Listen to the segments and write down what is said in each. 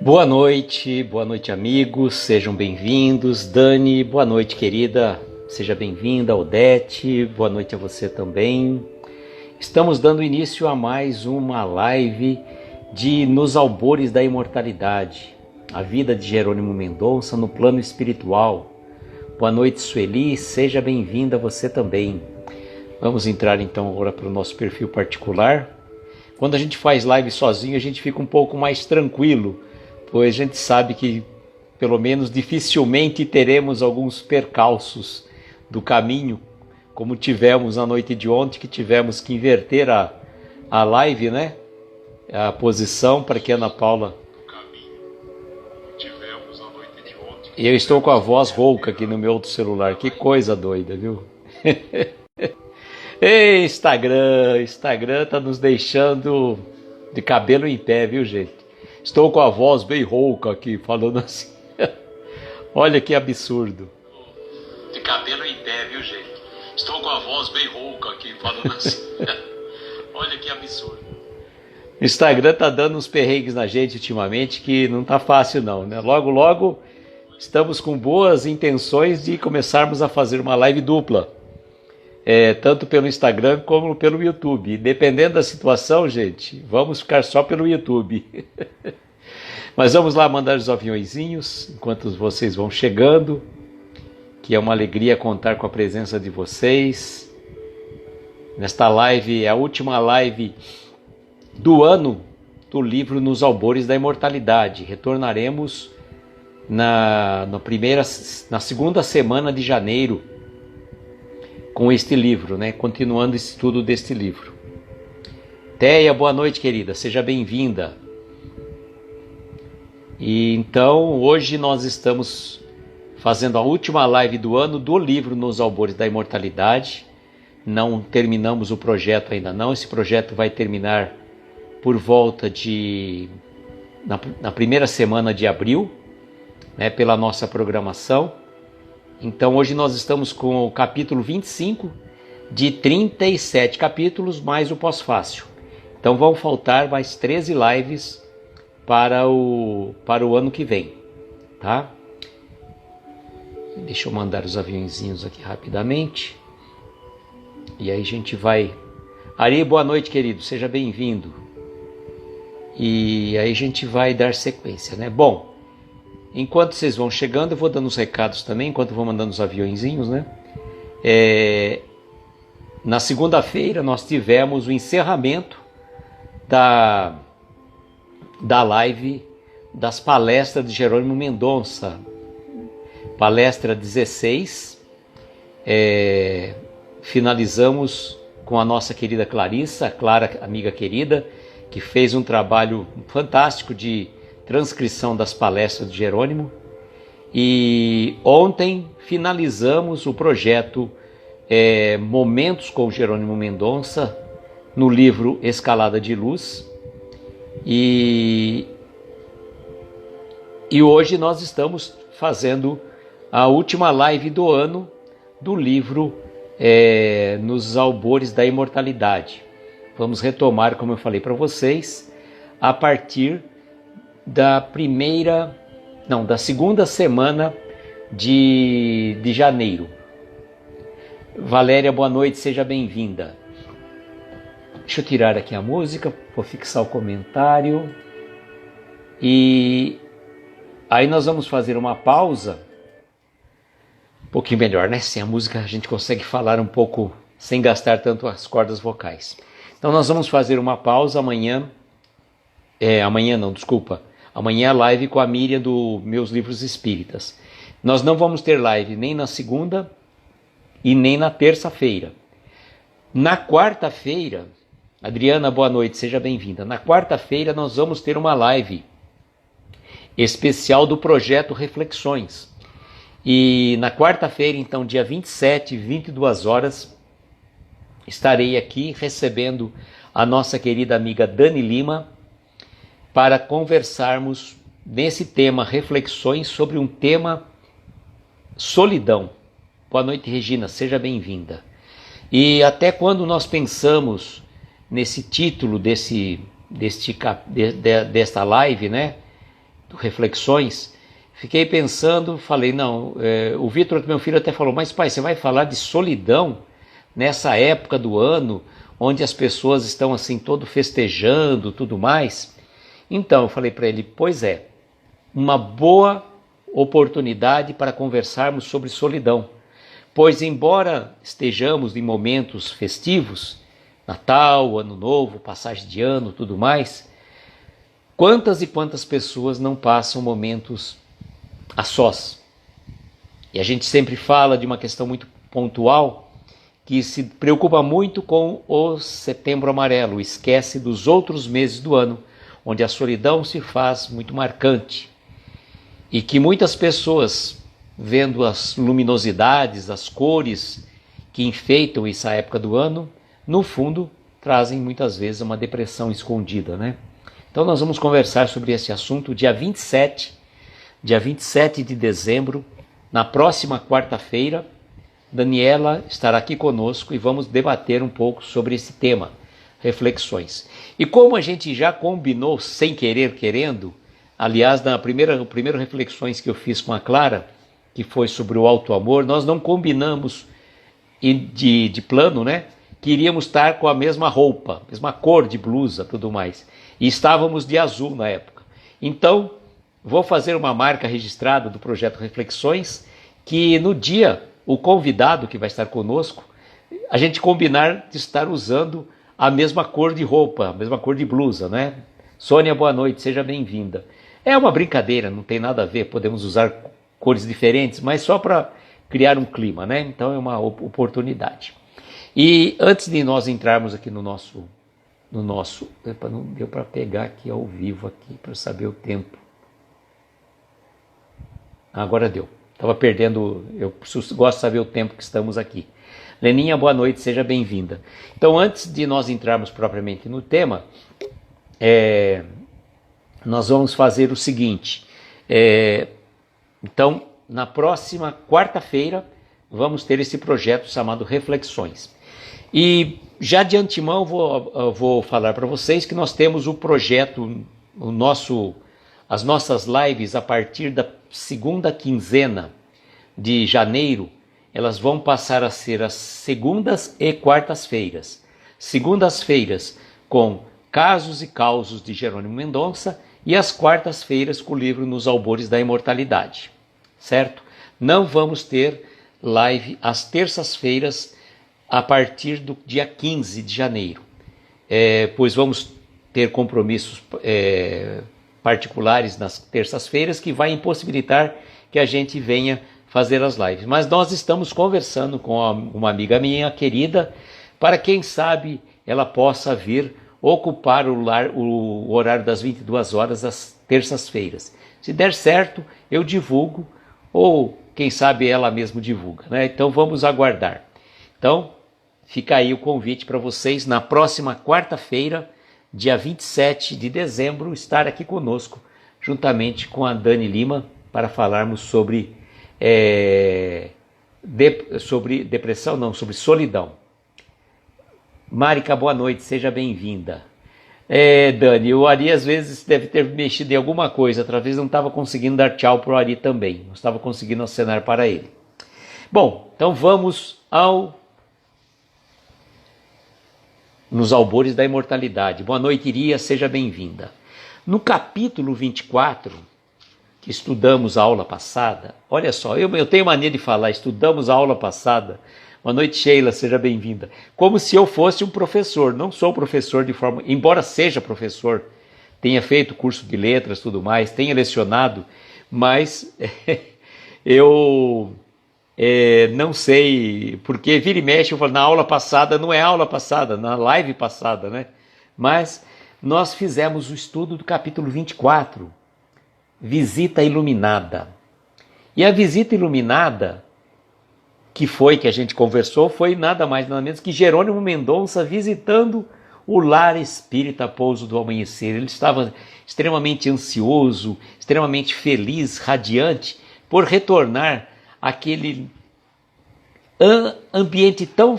Boa noite amigos, sejam bem-vindos. Dani, boa noite querida, seja bem-vinda. Odete, boa noite a você também. Estamos dando início a mais uma live de Nos Albores da Imortalidade, a vida de Jerônimo Mendonça no plano espiritual. Boa noite Sueli, seja bem-vinda você também. Vamos entrar então agora para o nosso perfil particular. Quando a gente faz live sozinho a gente fica um pouco mais tranquilo, pois a gente sabe que, pelo menos dificilmente, teremos alguns percalços do caminho, como tivemos na noite de ontem, que tivemos que inverter a live, né? A posição para que a Ana Paula... E eu estou com a voz rouca aqui no meu outro celular, que coisa doida, viu? Ei, Instagram tá nos deixando de cabelo em pé, viu, gente? Estou com a voz bem rouca aqui, falando assim. Olha que absurdo. De cabelo em pé, viu, gente? Estou com a voz bem rouca aqui, falando assim. Olha que absurdo. O Instagram tá dando uns perrengues na gente ultimamente que não tá fácil não, né? Logo estamos com boas intenções de começarmos a fazer uma live dupla. Tanto pelo Instagram como pelo YouTube. Dependendo da situação, gente, vamos ficar só pelo YouTube. Mas vamos lá mandar os aviõezinhos, enquanto vocês vão chegando, que é uma alegria contar com a presença de vocês. Nesta live, é a última live do ano do livro Nos Albores da Imortalidade. Retornaremos na segunda semana de janeiro, com este livro, né? Continuando o estudo deste livro. Teia, boa noite, querida, seja bem-vinda. E então, hoje nós estamos fazendo a última live do ano do livro Nos Albores da Imortalidade. Não terminamos o projeto ainda não, esse projeto vai terminar por volta na primeira semana de abril, né, pela nossa programação. Então hoje nós estamos com o capítulo 25 de 37 capítulos mais o pós-fácil. Então vão faltar mais 13 lives para o ano que vem, tá? Deixa eu mandar os aviãozinhos aqui rapidamente. E aí a gente vai... Ari, boa noite, querido, seja bem-vindo. E aí a gente vai dar sequência, né? Bom, enquanto vocês vão chegando, eu vou dando os recados também, enquanto eu vou mandando os aviõezinhos, né? Na segunda-feira nós tivemos o encerramento da live das palestras de Jerônimo Mendonça. Palestra 16. Finalizamos com a nossa querida Clarissa, Clara, amiga querida, que fez um trabalho fantástico de transcrição das palestras de Jerônimo. E ontem finalizamos o projeto Momentos com Jerônimo Mendonça no livro Escalada de Luz. E hoje nós estamos fazendo a última live do ano do livro Nos Albores da Imortalidade. Vamos retomar, como eu falei para vocês, a partir da segunda semana de janeiro. Valéria, boa noite, seja bem-vinda. Deixa eu tirar aqui a música, vou fixar o comentário. E aí nós vamos fazer uma pausa, um pouquinho melhor, né? Sem a música a gente consegue falar um pouco sem gastar tanto as cordas vocais. Então nós vamos fazer uma pausa amanhã. Amanhã a live com a Miriam do Meus Livros Espíritas. Nós não vamos ter live nem na segunda e nem na terça-feira. Na quarta-feira, Adriana, boa noite, seja bem-vinda. Na quarta-feira nós vamos ter uma live especial do projeto Reflexões. E na quarta-feira, então, dia 27, 22 horas, estarei aqui recebendo a nossa querida amiga Dani Lima para conversarmos nesse tema, reflexões sobre um tema solidão. Boa noite, Regina, seja bem-vinda. E até quando nós pensamos nesse título desta live, né? do Reflexões, fiquei pensando, falei, não, o Vitor, meu filho, até falou, mas pai, você vai falar de solidão nessa época do ano, onde as pessoas estão assim, todo festejando, tudo mais? Então, eu falei para ele, pois é, uma boa oportunidade para conversarmos sobre solidão, pois embora estejamos em momentos festivos, Natal, Ano Novo, passagem de ano, tudo mais, quantas e quantas pessoas não passam momentos a sós? E a gente sempre fala de uma questão muito pontual, que se preocupa muito com o Setembro Amarelo, esquece dos outros meses do ano, onde a solidão se faz muito marcante. E que muitas pessoas, vendo as luminosidades, as cores que enfeitam essa época do ano, no fundo trazem muitas vezes uma depressão escondida, né? Então nós vamos conversar sobre esse assunto dia 27 de dezembro, na próxima quarta-feira. Daniela estará aqui conosco e vamos debater um pouco sobre esse tema, reflexões. E como a gente já combinou sem querer, querendo, aliás, na primeira reflexões que eu fiz com a Clara, que foi sobre o auto-amor, nós não combinamos de plano, né? Que iríamos estar com a mesma roupa, mesma cor de blusa, tudo mais. E estávamos de azul na época. Então, vou fazer uma marca registrada do projeto Reflexões, que no dia, o convidado que vai estar conosco, a gente combinar de estar usando a mesma cor de roupa, a mesma cor de blusa, né? Sônia, boa noite, seja bem-vinda. É uma brincadeira, não tem nada a ver, podemos usar cores diferentes, mas só para criar um clima, né? Então é uma oportunidade. E antes de nós entrarmos aqui no nosso, não deu para pegar aqui ao vivo aqui para saber o tempo. Agora deu. Estava perdendo, eu gosto de saber o tempo que estamos aqui. Leninha, boa noite, seja bem-vinda. Então, antes de nós entrarmos propriamente no tema, nós vamos fazer o seguinte. Então, na próxima quarta-feira, vamos ter esse projeto chamado Reflexões. E já de antemão eu vou falar para vocês que nós temos o projeto, as nossas lives a partir da segunda quinzena de janeiro, elas vão passar a ser as segundas e quartas-feiras. Segundas-feiras com Casos e Causos de Jerônimo Mendonça e as quartas-feiras com o livro Nos Albores da Imortalidade, certo? Não vamos ter live às terças-feiras a partir do dia 15 de janeiro, pois vamos ter compromissos particulares nas terças-feiras que vai impossibilitar que a gente venha fazer as lives. Mas nós estamos conversando com uma amiga minha querida para quem sabe ela possa vir ocupar o horário das 22 horas às terças-feiras. Se der certo, eu divulgo ou quem sabe ela mesmo divulga, né? Então vamos aguardar. Então fica aí o convite para vocês na próxima quarta-feira, dia 27 de dezembro, estar aqui conosco, juntamente com a Dani Lima, para falarmos sobre depressão, não, sobre solidão. Marika, boa noite, seja bem-vinda. Dani, o Ari às vezes deve ter mexido em alguma coisa, outra vez não estava conseguindo dar tchau para o Ari também, não estava conseguindo acenar para ele. Bom, então vamos nos albores da imortalidade. Boa noite, Iria, seja bem-vinda. No capítulo 24, que estudamos a aula passada, olha só, eu tenho mania de falar, estudamos a aula passada. Boa noite, Sheila, seja bem-vinda. Como se eu fosse um professor, não sou professor de forma, embora seja professor, tenha feito curso de letras, tudo mais, tenha lecionado, mas eu não sei, porque vira e mexe, eu falo, na aula passada, não é aula passada, na live passada, né? Mas nós fizemos o estudo do capítulo 24, Visita Iluminada. E a visita iluminada, que a gente conversou, foi nada mais nada menos que Jerônimo Mendonça visitando o lar espírita Pouso do Amanhecer. Ele estava extremamente ansioso, extremamente feliz, radiante, por retornar àquele ambiente tão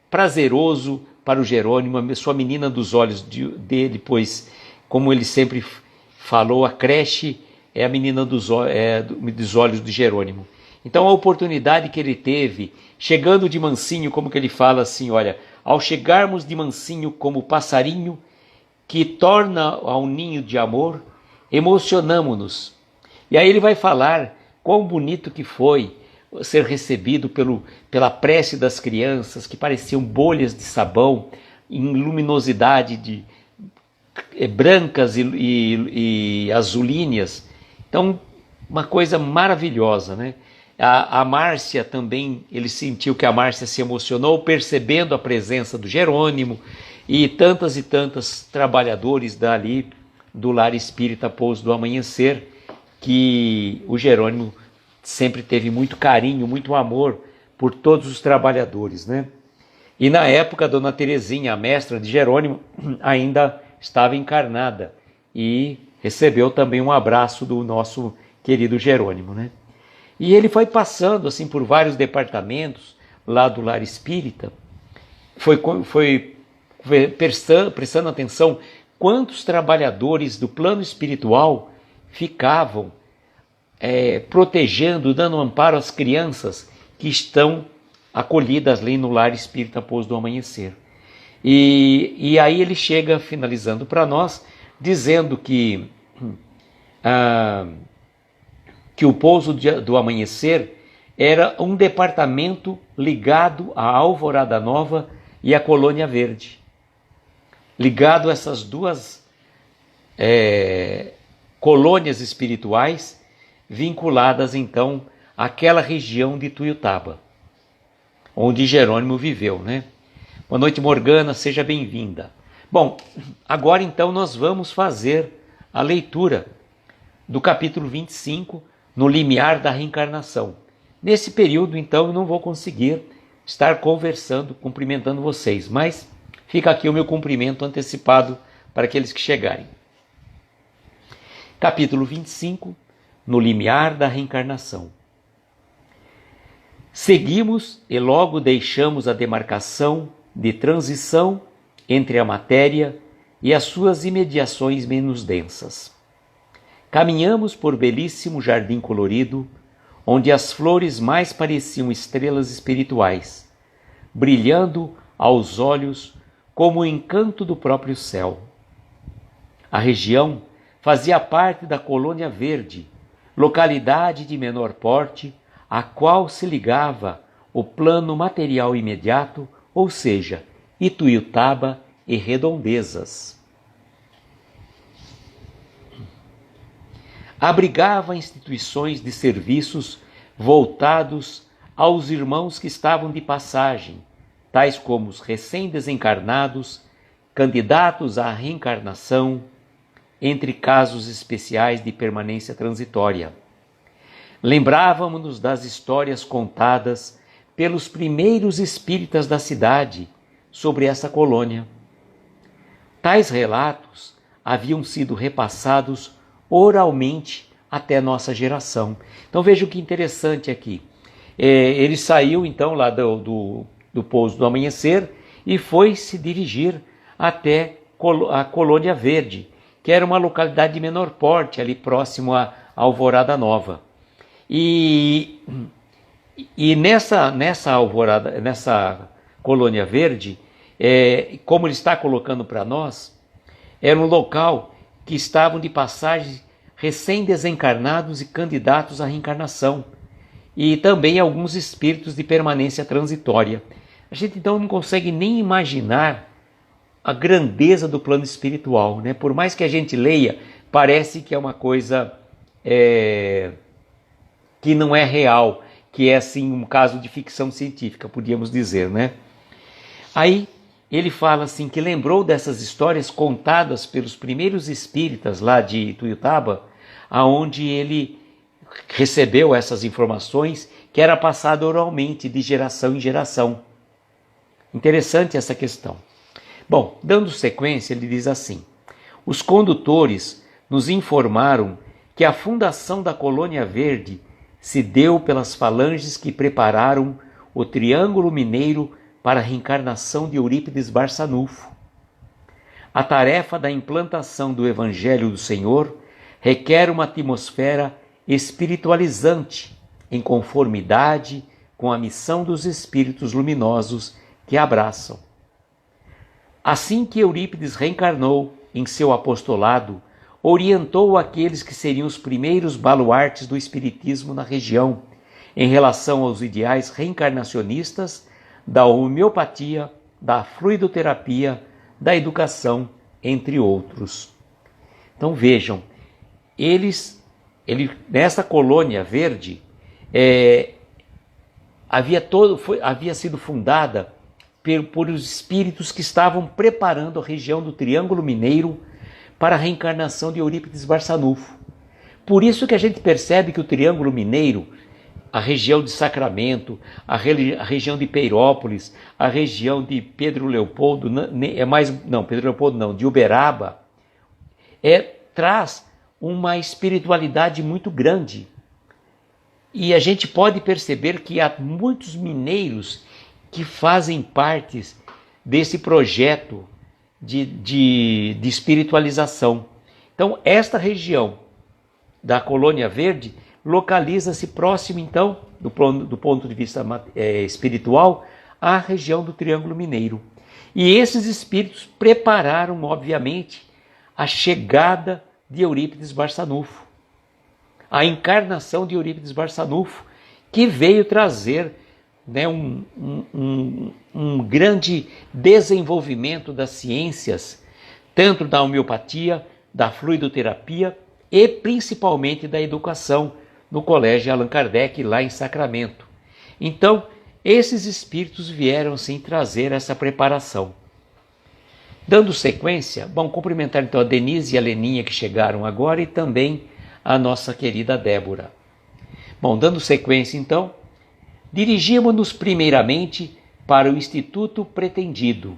prazeroso para o Jerônimo, a sua menina dos olhos dele, pois, como ele sempre falou, a creche é a menina dos olhos de Jerônimo. Então a oportunidade que ele teve, chegando de mansinho, como que ele fala assim, olha, ao chegarmos de mansinho como passarinho, que torna ao ninho de amor, emocionamo-nos. E aí ele vai falar quão bonito que foi ser recebido pela prece das crianças, que pareciam bolhas de sabão, em luminosidade brancas e azulíneas. Então, uma coisa maravilhosa, né? A Márcia também, ele sentiu que a Márcia se emocionou, percebendo a presença do Jerônimo, e tantos trabalhadores dali do Lar Espírita Pouso do Amanhecer, que o Jerônimo sempre teve muito carinho, muito amor por todos os trabalhadores, né? E na época, a Dona Terezinha, a mestra de Jerônimo, ainda estava encarnada e recebeu também um abraço do nosso querido Jerônimo, né? E ele foi passando assim por vários departamentos lá do Lar Espírita, foi prestando atenção quantos trabalhadores do plano espiritual ficavam protegendo, dando amparo às crianças que estão acolhidas ali no Lar Espírita Pouso do Amanhecer. E aí ele chega finalizando para nós, dizendo que o Pouso do Amanhecer era um departamento ligado à Alvorada Nova e à Colônia Verde. Ligado a essas duas colônias espirituais, vinculadas então àquela região de Tuiutaba, onde Jerônimo viveu, né? Boa noite, Morgana, seja bem-vinda. Bom, agora então nós vamos fazer a leitura do capítulo 25, no limiar da reencarnação. Nesse período, então, eu não vou conseguir estar conversando, cumprimentando vocês, mas fica aqui o meu cumprimento antecipado para aqueles que chegarem. Capítulo 25, no limiar da reencarnação. Seguimos e logo deixamos a demarcação de transição entre a matéria e as suas imediações menos densas. Caminhamos por belíssimo jardim colorido, onde as flores mais pareciam estrelas espirituais, brilhando aos olhos como o encanto do próprio céu. A região fazia parte da Colônia Verde, localidade de menor porte, a qual se ligava o plano material imediato, ou seja, Ituiutaba e redondezas. Abrigava instituições de serviços voltados aos irmãos que estavam de passagem, tais como os recém-desencarnados, candidatos à reencarnação, entre casos especiais de permanência transitória. Lembrávamos-nos das histórias contadas pelos primeiros espíritas da cidade sobre essa colônia. Tais relatos haviam sido repassados oralmente até nossa geração. Então veja o que interessante aqui. Ele saiu então lá do Pouso do Amanhecer e foi se dirigir até a Colônia Verde, que era uma localidade de menor porte, ali próximo à Alvorada Nova. E nessa Colônia Verde, como ele está colocando para nós, era um local que estavam de passagem recém-desencarnados e candidatos à reencarnação, e também alguns espíritos de permanência transitória. A gente então não consegue nem imaginar a grandeza do plano espiritual, né? Por mais que a gente leia, parece que é uma coisa que não é real, que é assim um caso de ficção científica, podíamos dizer, né? Aí ele fala assim que lembrou dessas histórias contadas pelos primeiros espíritas lá de Tuiutaba, aonde ele recebeu essas informações que era passada oralmente de geração em geração. Interessante essa questão. Bom, dando sequência, ele diz assim: os condutores nos informaram que a fundação da Colônia Verde se deu pelas falanges que prepararam o Triângulo Mineiro para a reencarnação de Eurípides Barçanufo. A tarefa da implantação do Evangelho do Senhor requer uma atmosfera espiritualizante, em conformidade com a missão dos espíritos luminosos que a abraçam. Assim que Eurípides reencarnou em seu apostolado, orientou aqueles que seriam os primeiros baluartes do espiritismo na região, em relação aos ideais reencarnacionistas da homeopatia, da fluidoterapia, da educação, entre outros. Então vejam, nessa colônia verde, havia sido fundada por os espíritos que estavam preparando a região do Triângulo Mineiro para a reencarnação de Eurípides Barçanufo. Por isso que a gente percebe que o Triângulo Mineiro, a região de Sacramento, a região de Peirópolis, a região de Pedro Leopoldo, de Uberaba, traz uma espiritualidade muito grande. E a gente pode perceber que há muitos mineiros que fazem parte desse projeto de espiritualização. Então, esta região da Colônia Verde localiza-se próximo, então, do ponto de vista espiritual, à região do Triângulo Mineiro. E esses espíritos prepararam, obviamente, a chegada de Eurípides Barçanufo, a encarnação de Eurípides Barçanufo, que veio trazer um grande desenvolvimento das ciências, tanto da homeopatia, da fluidoterapia e principalmente da educação, no Colégio Allan Kardec, lá em Sacramento. Então, esses espíritos vieram sim trazer essa preparação. Dando sequência, cumprimentar então a Denise e a Leninha que chegaram agora e também a nossa querida Débora. Dando sequência então, dirigíamos-nos primeiramente para o Instituto Pretendido.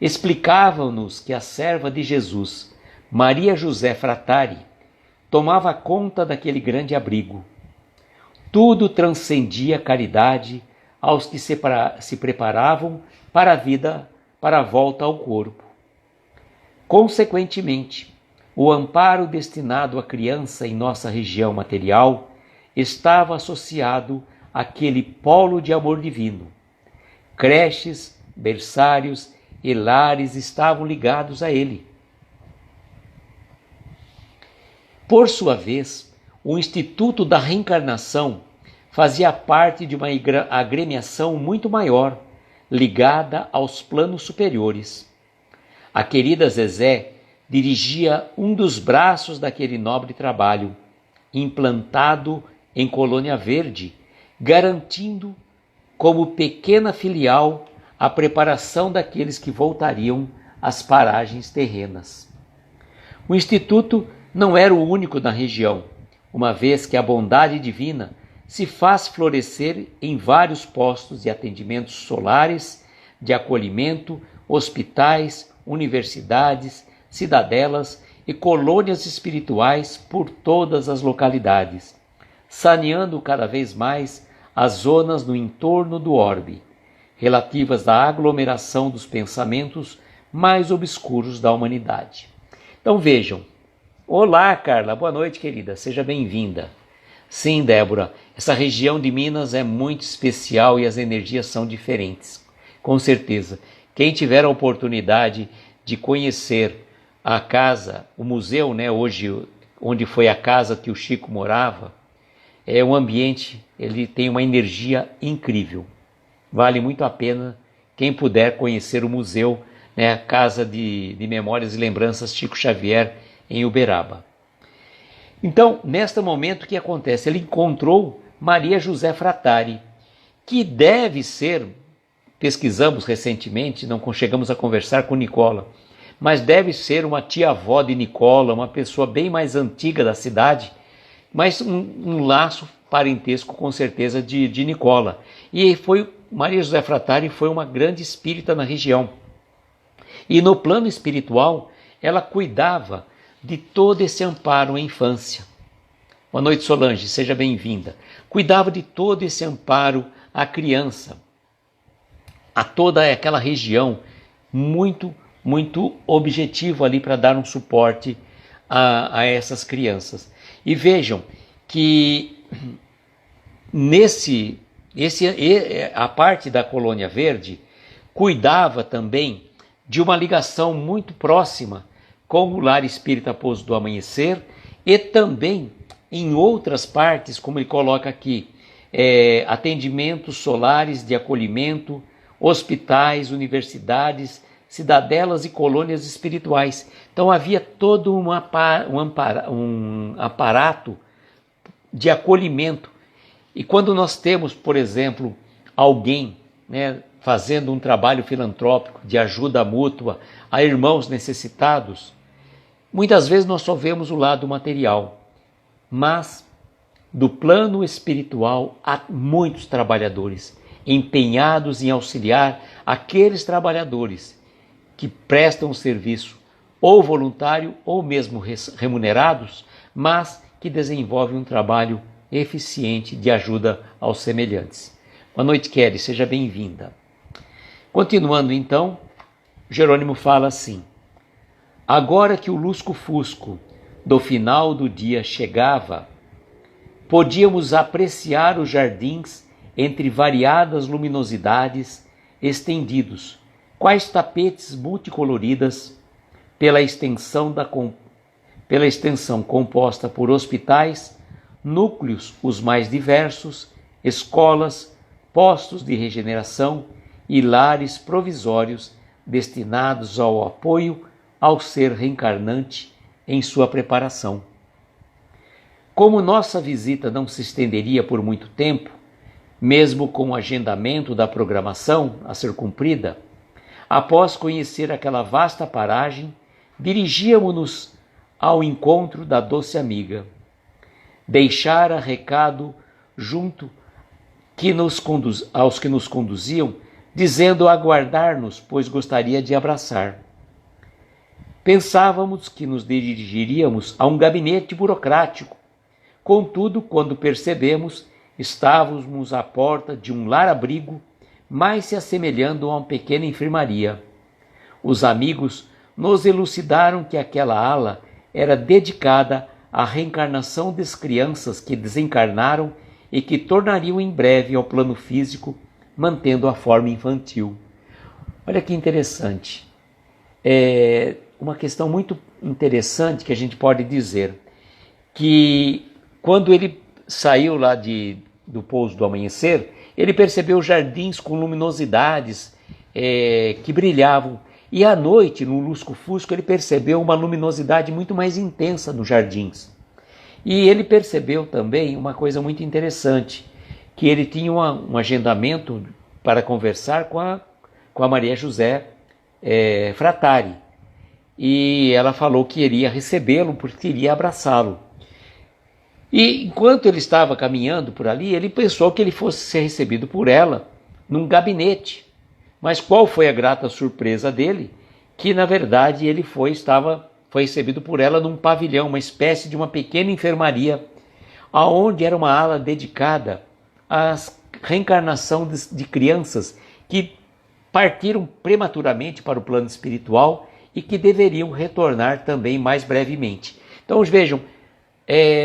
Explicavam-nos que a serva de Jesus, Maria José Fratari, tomava conta daquele grande abrigo. Tudo transcendia caridade aos que se preparavam para a vida, para a volta ao corpo. Consequentemente, o amparo destinado à criança em nossa região material estava associado àquele polo de amor divino. Creches, berçários e lares estavam ligados a ele. Por sua vez, o Instituto da Reencarnação fazia parte de uma agremiação muito maior, ligada aos planos superiores. A querida Zezé dirigia um dos braços daquele nobre trabalho, implantado em Colônia Verde, garantindo, como pequena filial, a preparação daqueles que voltariam às paragens terrenas. O Instituto não era o único na região, uma vez que a bondade divina se faz florescer em vários postos de atendimentos solares, de acolhimento, hospitais, universidades, cidadelas e colônias espirituais por todas as localidades, saneando cada vez mais as zonas no entorno do orbe, relativas à aglomeração dos pensamentos mais obscuros da humanidade. Então vejam. Olá, Carla. Boa noite, querida. Seja bem-vinda. Sim, Débora, essa região de Minas é muito especial e as energias são diferentes. Com certeza. Quem tiver a oportunidade de conhecer a casa, o museu, hoje, onde foi a casa que o Chico morava, é um ambiente, ele tem uma energia incrível. Vale muito a pena quem puder conhecer o museu, a Casa de Memórias e Lembranças Chico Xavier, em Uberaba. Então, neste momento, o que acontece? Ele encontrou Maria José Fratari, que deve ser, pesquisamos recentemente, não chegamos a conversar com Nicola, mas deve ser uma tia-avó de Nicola, uma pessoa bem mais antiga da cidade, mas um laço parentesco com certeza de Nicola. E Maria José Fratari foi uma grande espírita na região. E no plano espiritual, ela cuidava de todo esse amparo à infância. Boa noite, Solange, seja bem-vinda. Cuidava de todo esse amparo à criança, a toda aquela região, muito, muito objetivo ali para dar um suporte a essas crianças. E vejam que a parte da Colônia Verde cuidava também de uma ligação muito próxima com o Lar Espírita Pouso do Amanhecer e também em outras partes, como ele coloca aqui, atendimentos solares de acolhimento, hospitais, universidades, cidadelas e colônias espirituais. Então havia todo um aparato de acolhimento. E quando nós temos, por exemplo, alguém, fazendo um trabalho filantrópico de ajuda mútua a irmãos necessitados, muitas vezes nós só vemos o lado material, mas do plano espiritual há muitos trabalhadores empenhados em auxiliar aqueles trabalhadores que prestam serviço ou voluntário ou mesmo remunerados, mas que desenvolvem um trabalho eficiente de ajuda aos semelhantes. Boa noite, Kelly, seja bem-vinda. Continuando então, Jerônimo fala assim: agora que o lusco-fusco do final do dia chegava, podíamos apreciar os jardins entre variadas luminosidades estendidos, quais tapetes multicoloridas, pela extensão composta por hospitais, núcleos os mais diversos, escolas, postos de regeneração e lares provisórios destinados ao apoio ao ser reencarnante em sua preparação. Como nossa visita não se estenderia por muito tempo, mesmo com o agendamento da programação a ser cumprida, após conhecer aquela vasta paragem, dirigíamos-nos ao encontro da doce amiga. Deixara recado junto aos que nos conduziam, dizendo aguardar-nos, pois gostaria de abraçar. Pensávamos que nos dirigiríamos a um gabinete burocrático. Contudo, quando percebemos, estávamos à porta de um lar-abrigo, mais se assemelhando a uma pequena enfermaria. Os amigos nos elucidaram que aquela ala era dedicada à reencarnação das crianças que desencarnaram e que tornariam em breve ao plano físico, mantendo a forma infantil. Olha que interessante. Uma questão muito interessante que a gente pode dizer, que quando ele saiu lá do Pouso do Amanhecer, ele percebeu jardins com luminosidades que brilhavam, e à noite, no lusco-fusco, ele percebeu uma luminosidade muito mais intensa nos jardins. E ele percebeu também uma coisa muito interessante, que ele tinha um agendamento para conversar com a Maria José Fratari. E ela falou que iria recebê-lo porque iria abraçá-lo. E enquanto ele estava caminhando por ali, ele pensou que ele fosse ser recebido por ela num gabinete. Mas qual foi a grata surpresa dele? Que na verdade ele foi recebido por ela num pavilhão, uma espécie de uma pequena enfermaria, aonde era uma ala dedicada à reencarnação de crianças que partiram prematuramente para o plano espiritual e que deveriam retornar também mais brevemente. Então vejam,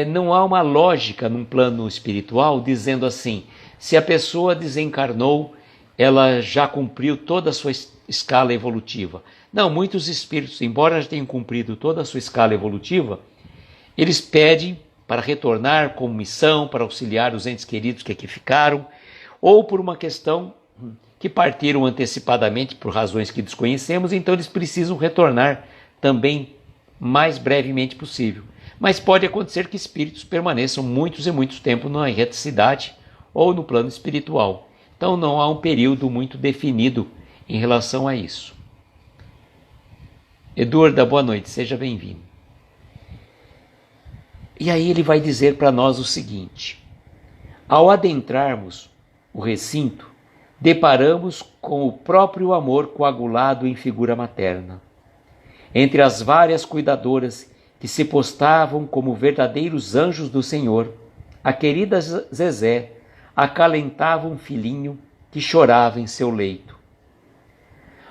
não há uma lógica num plano espiritual dizendo assim, se a pessoa desencarnou, ela já cumpriu toda a sua escala evolutiva. Não, muitos espíritos, embora já tenham cumprido toda a sua escala evolutiva, eles pedem para retornar como missão, para auxiliar os entes queridos que aqui ficaram, ou por uma questão que partiram antecipadamente por razões que desconhecemos, então eles precisam retornar também mais brevemente possível. Mas pode acontecer que espíritos permaneçam muitos e muitos tempos na erraticidade ou no plano espiritual. Então não há um período muito definido em relação a isso. Eduarda, boa noite, seja bem-vindo. E aí ele vai dizer para nós o seguinte: ao adentrarmos o recinto, deparamos com o próprio amor coagulado em figura materna. Entre as várias cuidadoras que se postavam como verdadeiros anjos do Senhor, a querida Zezé acalentava um filhinho que chorava em seu leito.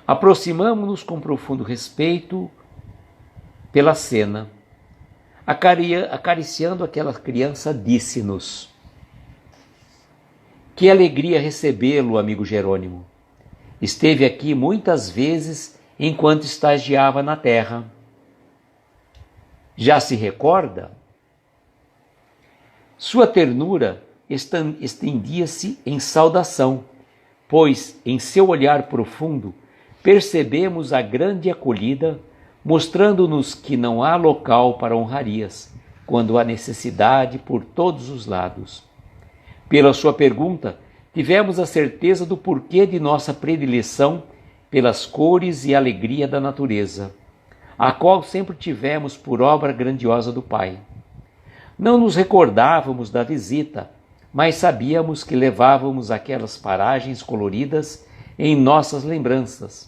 Aproximamo-nos com profundo respeito pela cena. Acariciando aquela criança, disse-nos: que alegria recebê-lo, amigo Jerônimo. Esteve aqui muitas vezes enquanto estagiava na terra. Já se recorda? Sua ternura estendia-se em saudação, pois em seu olhar profundo percebemos a grande acolhida, mostrando-nos que não há local para honrarias, quando há necessidade por todos os lados. Pela sua pergunta, tivemos a certeza do porquê de nossa predileção pelas cores e alegria da natureza, a qual sempre tivemos por obra grandiosa do Pai. Não nos recordávamos da visita, mas sabíamos que levávamos aquelas paragens coloridas em nossas lembranças.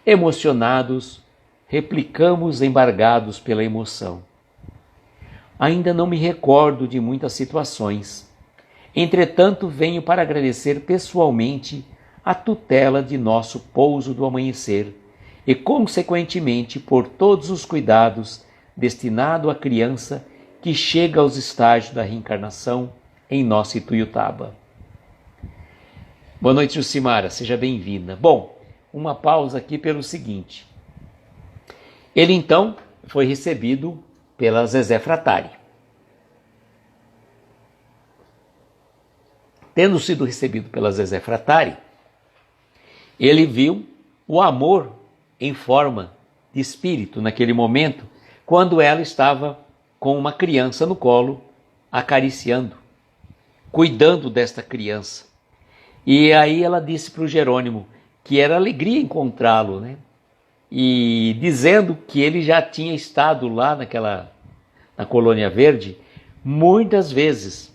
Emocionados, replicamos embargados pela emoção. Ainda não me recordo de muitas situações. Entretanto, venho para agradecer pessoalmente a tutela de nosso pouso do amanhecer e, consequentemente, por todos os cuidados destinados à criança que chega aos estágios da reencarnação em nossa Ituiutaba. Boa noite, Jucimara, seja bem-vinda. Bom, uma pausa aqui pelo seguinte. Ele, então, foi recebido pela Zezé Fratari. Tendo sido recebido pela Zezé Fratari, ele viu o amor em forma de espírito naquele momento, quando ela estava com uma criança no colo, acariciando, cuidando desta criança. E aí ela disse para o Jerônimo que era alegria encontrá-lo, né? E dizendo que ele já tinha estado lá na Colônia Verde muitas vezes.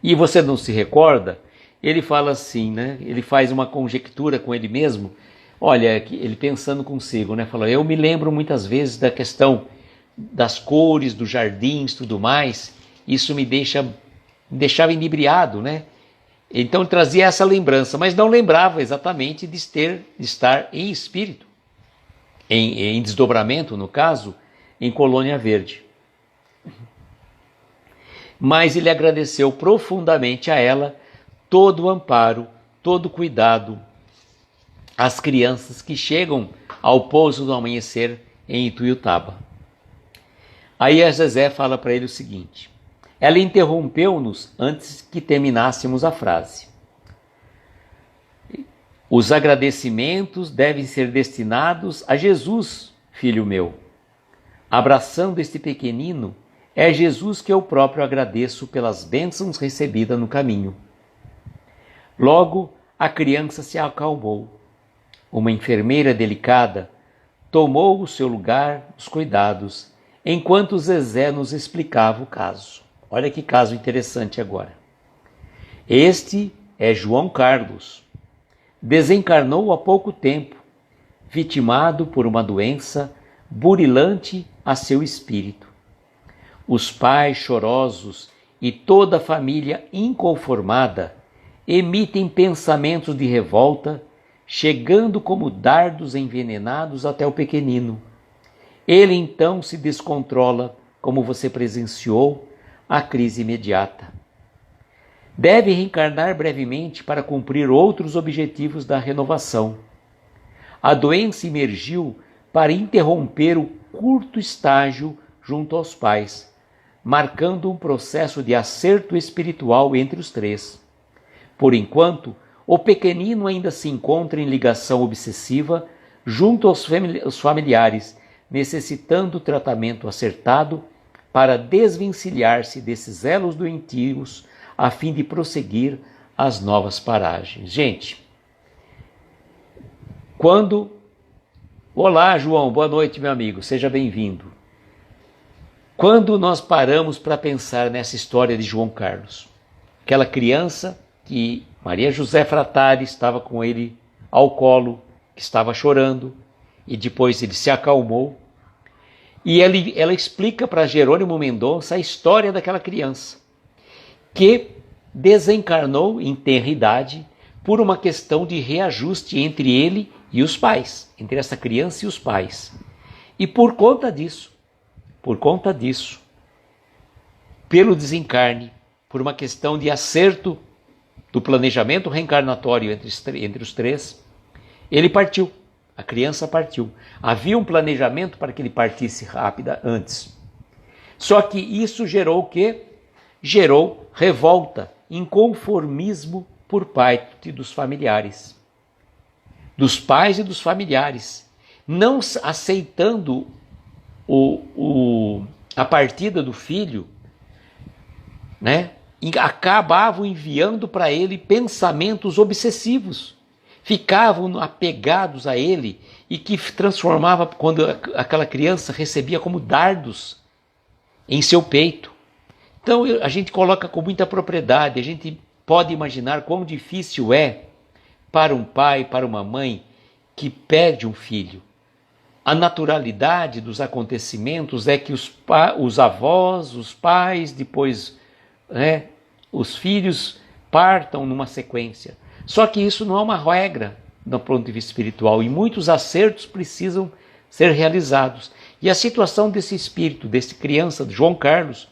E você não se recorda? Ele fala assim, né? Ele faz uma conjectura com ele mesmo. Olha, ele pensando consigo, né? Fala: eu me lembro muitas vezes da questão das cores, dos jardins, tudo mais. Isso me deixava inebriado, né? Então trazia essa lembrança, mas não lembrava exatamente de estar em espírito, em desdobramento, no caso, em Colônia Verde. Mas ele agradeceu profundamente a ela todo o amparo, todo o cuidado às crianças que chegam ao pouso do amanhecer em Ituiutaba. Aí a Zezé fala para ele o seguinte: ela interrompeu-nos antes que terminássemos a frase. Os agradecimentos devem ser destinados a Jesus, filho meu. Abraçando este pequenino, é Jesus que eu próprio agradeço pelas bênçãos recebidas no caminho. Logo, a criança se acalmou. Uma enfermeira delicada tomou o seu lugar, os cuidados, enquanto Zezé nos explicava o caso. Olha que caso interessante agora. Este é João Carlos. Desencarnou há pouco tempo, vitimado por uma doença burilante a seu espírito. Os pais chorosos e toda a família inconformada emitem pensamentos de revolta, chegando como dardos envenenados até o pequenino. Ele então se descontrola, como você presenciou, a crise imediata. Deve reencarnar brevemente para cumprir outros objetivos da renovação. A doença emergiu para interromper o curto estágio junto aos pais, marcando um processo de acerto espiritual entre os três. Por enquanto, o pequenino ainda se encontra em ligação obsessiva junto aos familiares, necessitando tratamento acertado para desvencilhar-se desses elos doentios a fim de prosseguir as novas paragens. Gente, Olá, João, boa noite, meu amigo, seja bem-vindo. Quando nós paramos para pensar nessa história de João Carlos, aquela criança que Maria José Fratari estava com ele ao colo, que estava chorando, e depois ele se acalmou, e ela explica para Jerônimo Mendonça a história daquela criança, que desencarnou em tenra idade por uma questão de reajuste entre ele e os pais, entre essa criança e os pais. E por conta disso, por conta disso, pelo desencarne, por uma questão de acerto do planejamento reencarnatório entre os três, ele partiu, a criança partiu. Havia um planejamento para que ele partisse rápida antes. Só que isso gerou o quê? Gerou revolta, inconformismo por parte dos familiares, dos pais e dos familiares, não aceitando a partida do filho, né? Acabavam enviando para ele pensamentos obsessivos, ficavam apegados a ele e que transformava, quando aquela criança recebia como dardos em seu peito. Então a gente coloca com muita propriedade, a gente pode imaginar quão difícil é para um pai, para uma mãe que perde um filho. A naturalidade dos acontecimentos é que os avós, os pais, depois os filhos partam numa sequência. Só que isso não é uma regra do ponto de vista espiritual e muitos acertos precisam ser realizados. E a situação desse espírito, desse criança, de João Carlos,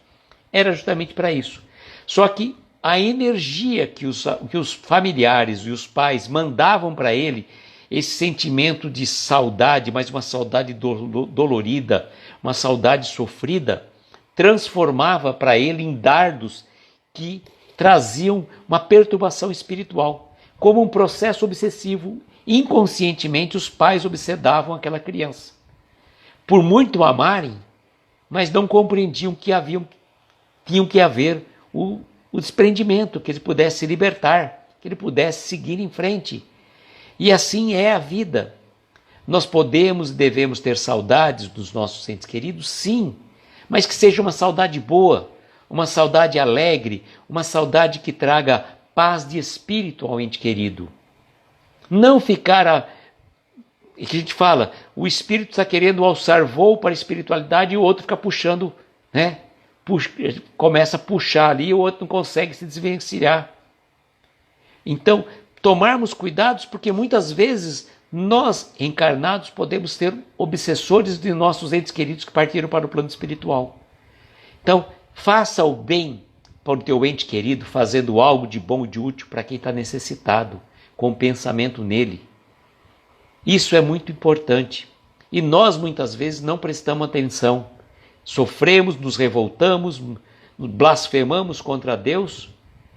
era justamente para isso. Só que a energia que os familiares e os pais mandavam para ele, esse sentimento de saudade, mas uma saudade dolorida, uma saudade sofrida, transformava para ele em dardos que traziam uma perturbação espiritual. Como um processo obsessivo, inconscientemente os pais obsedavam aquela criança. Por muito amarem, mas não compreendiam que tinham que haver o desprendimento, que ele pudesse se libertar, que ele pudesse seguir em frente. E assim é a vida. Nós podemos e devemos ter saudades dos nossos entes queridos, sim, mas que seja uma saudade boa, uma saudade alegre, uma saudade que traga paz de espírito ao ente querido. Não ficar que a gente fala, o espírito está querendo alçar voo para a espiritualidade e o outro fica puxando, começa a puxar ali e o outro não consegue se desvencilhar. Então, tomarmos cuidados, porque muitas vezes nós, encarnados, podemos ser obsessores de nossos entes queridos que partiram para o plano espiritual. Então, faça o bem para o teu ente querido, fazendo algo de bom e de útil para quem está necessitado, com pensamento nele. Isso é muito importante. E nós, muitas vezes, não prestamos atenção. Sofremos, nos revoltamos, blasfemamos contra Deus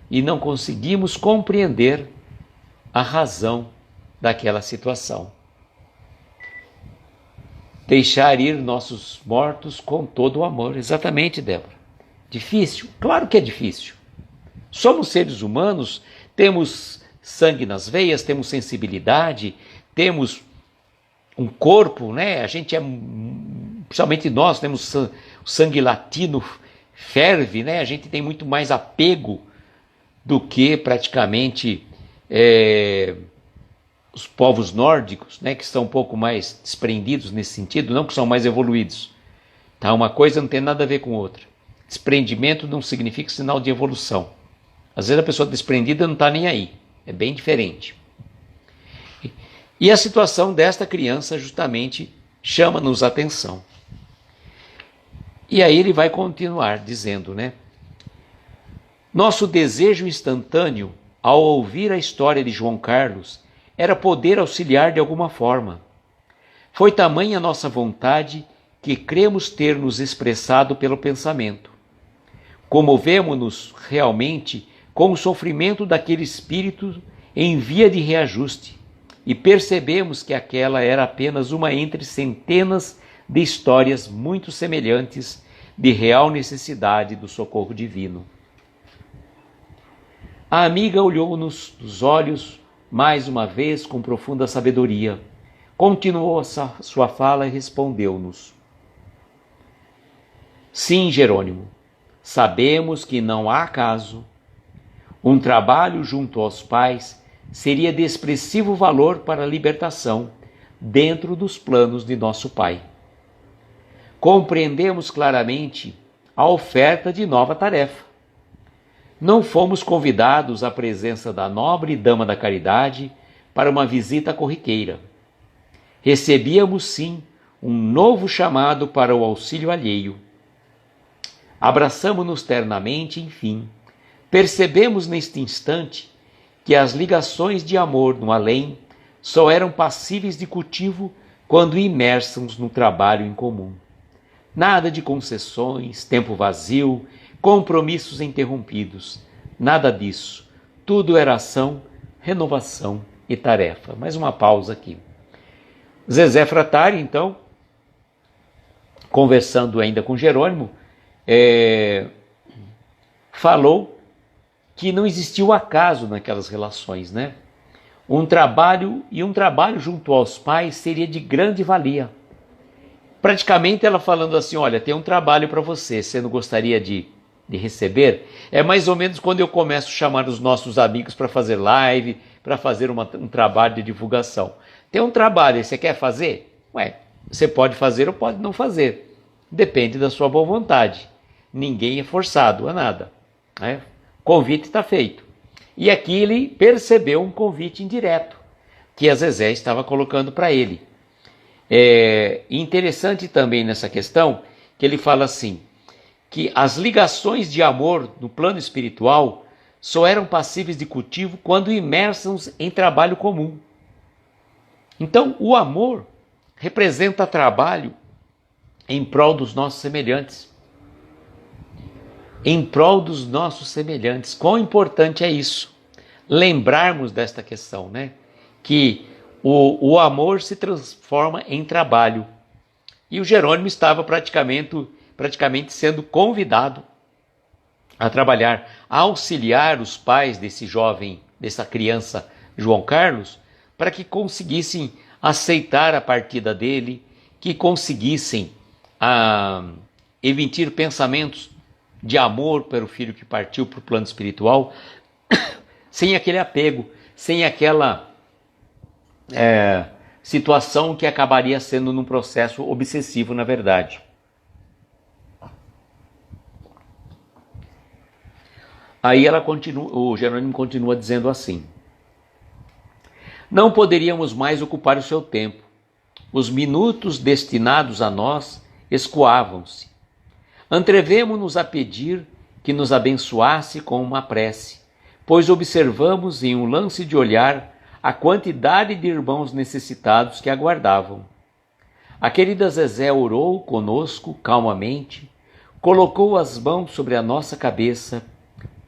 e não conseguimos compreender a razão daquela situação. Deixar ir nossos mortos com todo o amor. Exatamente, Débora. Difícil? Claro que é difícil. Somos seres humanos, temos sangue nas veias, temos sensibilidade, temos um corpo, A gente principalmente nós, temos o sangue latino, ferve, A gente tem muito mais apego do que praticamente os povos nórdicos, que são um pouco mais desprendidos nesse sentido, não que são mais evoluídos. Tá? Uma coisa não tem nada a ver com outra. Desprendimento não significa sinal de evolução. Às vezes a pessoa desprendida não está nem aí. É bem diferente. E a situação desta criança justamente chama-nos a atenção. E aí ele vai continuar dizendo, Nosso desejo instantâneo, ao ouvir a história de João Carlos, era poder auxiliar de alguma forma. Foi tamanha a nossa vontade que cremos ter nos expressado pelo pensamento. Comovemo-nos realmente com o sofrimento daquele espírito em via de reajuste e percebemos que aquela era apenas uma entre centenas de histórias muito semelhantes de real necessidade do socorro divino. A amiga olhou-nos nos olhos mais uma vez com profunda sabedoria, continuou a sua fala e respondeu-nos. Sim, Jerônimo, sabemos que não há caso. Um trabalho junto aos pais seria de expressivo valor para a libertação dentro dos planos de nosso Pai. Compreendemos claramente a oferta de nova tarefa. Não fomos convidados à presença da nobre dama da caridade para uma visita corriqueira. Recebíamos, sim, um novo chamado para o auxílio alheio. Abraçamo-nos ternamente, enfim. Percebemos neste instante que as ligações de amor no além só eram passíveis de cultivo quando imersos no trabalho em comum. Nada de concessões, tempo vazio, compromissos interrompidos. Nada disso. Tudo era ação, renovação e tarefa. Mais uma pausa aqui. Zezé Fratari, então, conversando ainda com Jerônimo, falou que não existia o acaso naquelas relações, né? Um trabalho junto aos pais seria de grande valia. Praticamente ela falando assim, olha, tem um trabalho para você não gostaria de receber? É mais ou menos quando eu começo a chamar os nossos amigos para fazer live, para fazer um trabalho de divulgação. Tem um trabalho, você quer fazer? Ué, você pode fazer ou pode não fazer. Depende da sua boa vontade. Ninguém é forçado a nada. Né? O convite está feito. E aqui ele percebeu um convite indireto que a Zezé estava colocando para ele. Interessante também nessa questão que ele fala assim, que as ligações de amor no plano espiritual só eram passíveis de cultivo quando imersos em trabalho comum. Então, o amor representa trabalho em prol dos nossos semelhantes. Em prol dos nossos semelhantes. Quão importante é isso? Lembrarmos desta questão, né? Que o amor se transforma em trabalho. E o Jerônimo estava praticamente sendo convidado a trabalhar, a auxiliar os pais desse jovem, dessa criança João Carlos, para que conseguissem aceitar a partida dele, que conseguissem emitir pensamentos de amor para o filho que partiu para o plano espiritual, sem aquele apego, sem aquela situação que acabaria sendo num processo obsessivo, na verdade. Aí o Jerônimo continua dizendo assim: não poderíamos mais ocupar o seu tempo. Os minutos destinados a nós escoavam-se. Atrevemo-nos a pedir que nos abençoasse com uma prece, pois observamos em um lance de olhar a quantidade de irmãos necessitados que aguardavam. A querida Zezé orou conosco calmamente, colocou as mãos sobre a nossa cabeça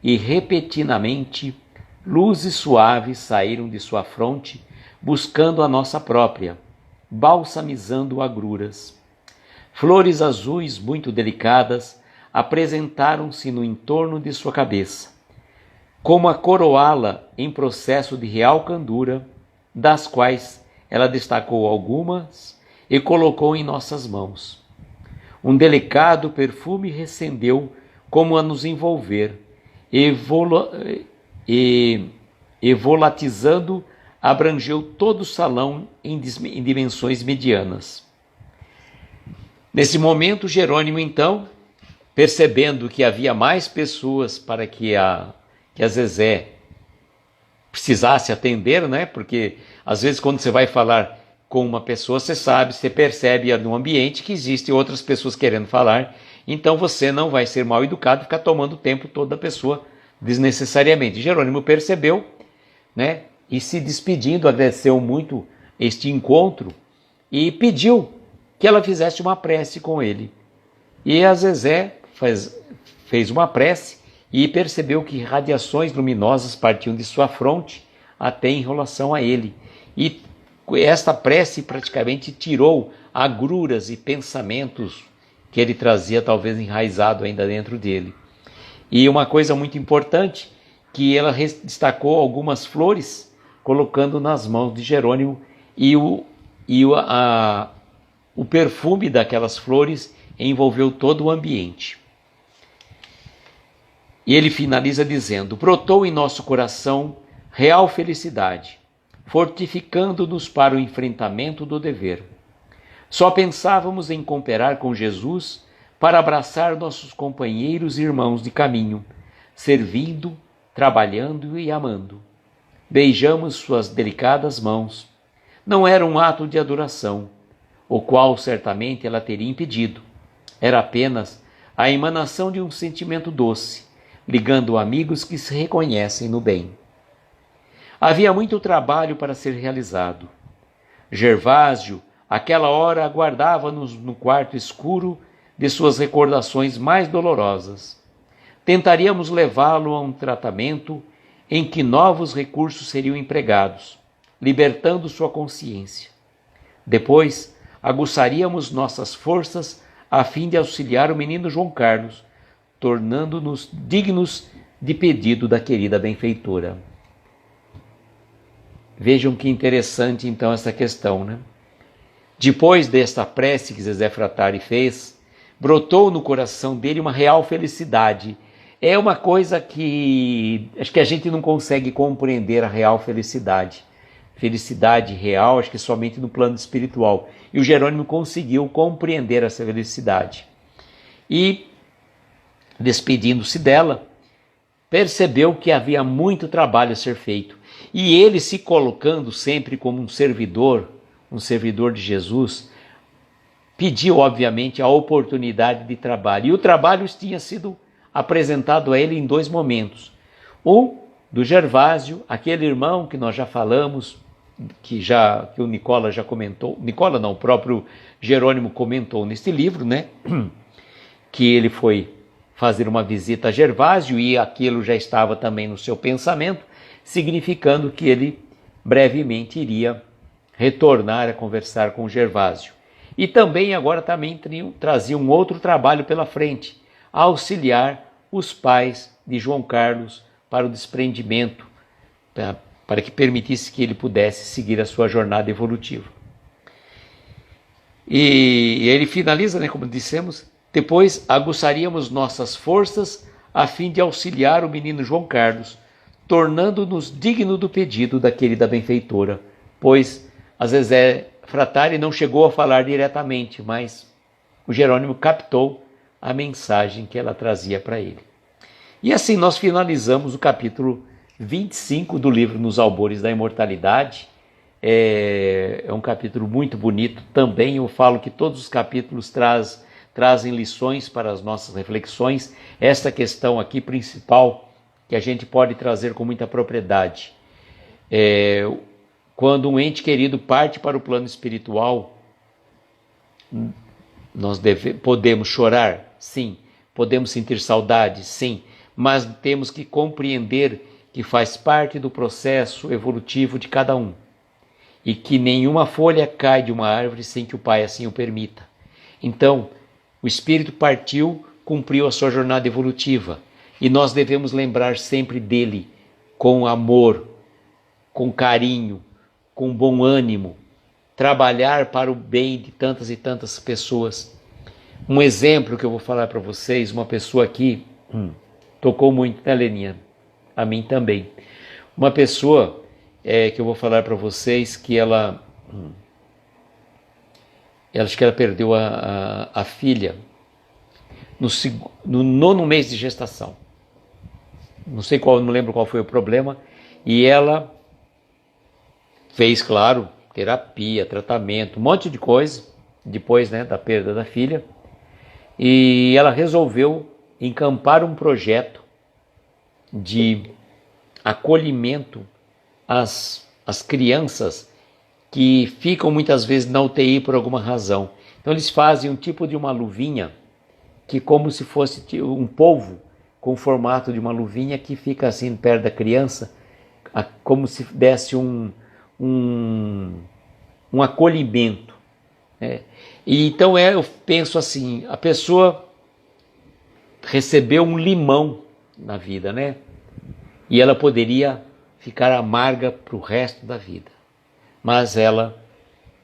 e repentinamente luzes suaves saíram de sua fronte, buscando a nossa própria, balsamizando agruras. Flores azuis muito delicadas apresentaram-se no entorno de sua cabeça, como a coroá-la em processo de real candura, das quais ela destacou algumas e colocou em nossas mãos. Um delicado perfume recendeu como a nos envolver, e volatizando abrangeu todo o salão em dimensões medianas. Nesse momento, Jerônimo, então, percebendo que havia mais pessoas para que a Zezé precisasse atender, né? Porque às vezes quando você vai falar com uma pessoa, você percebe no ambiente que existem outras pessoas querendo falar, então você não vai ser mal educado e ficar tomando o tempo todo da pessoa desnecessariamente. Jerônimo percebeu, né? E se despedindo, agradeceu muito este encontro e pediu que ela fizesse uma prece com ele. E a Zezé fez uma prece e percebeu que radiações luminosas partiam de sua fronte até em relação a ele. E esta prece praticamente tirou agruras e pensamentos que ele trazia talvez enraizado ainda dentro dele. E uma coisa muito importante, que ela destacou algumas flores, colocando nas mãos de Jerônimo, e o perfume daquelas flores envolveu todo o ambiente. E ele finaliza dizendo: brotou em nosso coração real felicidade, fortificando-nos para o enfrentamento do dever. Só pensávamos em cooperar com Jesus para abraçar nossos companheiros e irmãos de caminho, servindo, trabalhando e amando. Beijamos suas delicadas mãos. Não era um ato de adoração, o qual certamente ela teria impedido. Era apenas a emanação de um sentimento doce, ligando amigos que se reconhecem no bem. Havia muito trabalho para ser realizado. Gervásio, àquela hora, aguardava-nos no quarto escuro de suas recordações mais dolorosas. Tentaríamos levá-lo a um tratamento em que novos recursos seriam empregados, libertando sua consciência. Depois, aguçaríamos nossas forças a fim de auxiliar o menino João Carlos, tornando-nos dignos de pedido da querida benfeitora. Vejam que interessante então essa questão, né? Depois desta prece que Zezé Fratari fez, brotou no coração dele uma real felicidade. É uma coisa que acho que a gente não consegue compreender, a real felicidade. Felicidade real, acho que somente no plano espiritual. E o Jerônimo conseguiu compreender essa felicidade. E, despedindo-se dela, percebeu que havia muito trabalho a ser feito. E ele, se colocando sempre como um servidor de Jesus, pediu, obviamente, a oportunidade de trabalho. E o trabalho tinha sido apresentado a ele em dois momentos. Um, do Gervásio, aquele irmão que nós já falamos, que o Nicola já comentou, Nicola não, o próprio Jerônimo comentou neste livro, né? Que ele foi fazer uma visita a Gervásio e aquilo já estava também no seu pensamento, significando que ele brevemente iria retornar a conversar com Gervásio. E também agora trazia um outro trabalho pela frente, auxiliar os pais de João Carlos para o desprendimento, para que permitisse que ele pudesse seguir a sua jornada evolutiva. E ele finaliza, né, como dissemos, depois aguçaríamos nossas forças a fim de auxiliar o menino João Carlos, tornando-nos digno do pedido da querida benfeitora, pois a Zezé Fratari não chegou a falar diretamente, mas o Jerônimo captou a mensagem que ela trazia para ele. E assim nós finalizamos o capítulo 25 do livro Nos Albores da Imortalidade. É um capítulo muito bonito também. Eu falo que todos os capítulos trazem lições para as nossas reflexões. Esta questão aqui principal, que a gente pode trazer com muita propriedade. Quando um ente querido parte para o plano espiritual, nós podemos chorar? Sim. Podemos sentir saudade? Sim. Mas temos que compreender que faz parte do processo evolutivo de cada um e que nenhuma folha cai de uma árvore sem que o Pai assim o permita. Então, o espírito partiu, cumpriu a sua jornada evolutiva e nós devemos lembrar sempre dele com amor, com carinho, com bom ânimo, trabalhar para o bem de tantas e tantas pessoas. Um exemplo que eu vou falar para vocês, uma pessoa aqui tocou muito, né, Leninha? A mim também. Uma pessoa que eu vou falar para vocês que ela acho que ela perdeu a filha no 9º mês de gestação. Não lembro qual foi o problema. E ela fez, claro, terapia, tratamento, um monte de coisa, depois, né, da perda da filha. E ela resolveu encampar um projeto de acolhimento às crianças que ficam muitas vezes na UTI por alguma razão. Então eles fazem um tipo de uma luvinha que como se fosse um polvo com o formato de uma luvinha que fica assim perto da criança, como se desse um acolhimento. E então eu penso assim, a pessoa recebeu um limão na vida, né? E ela poderia ficar amarga para o resto da vida. Mas ela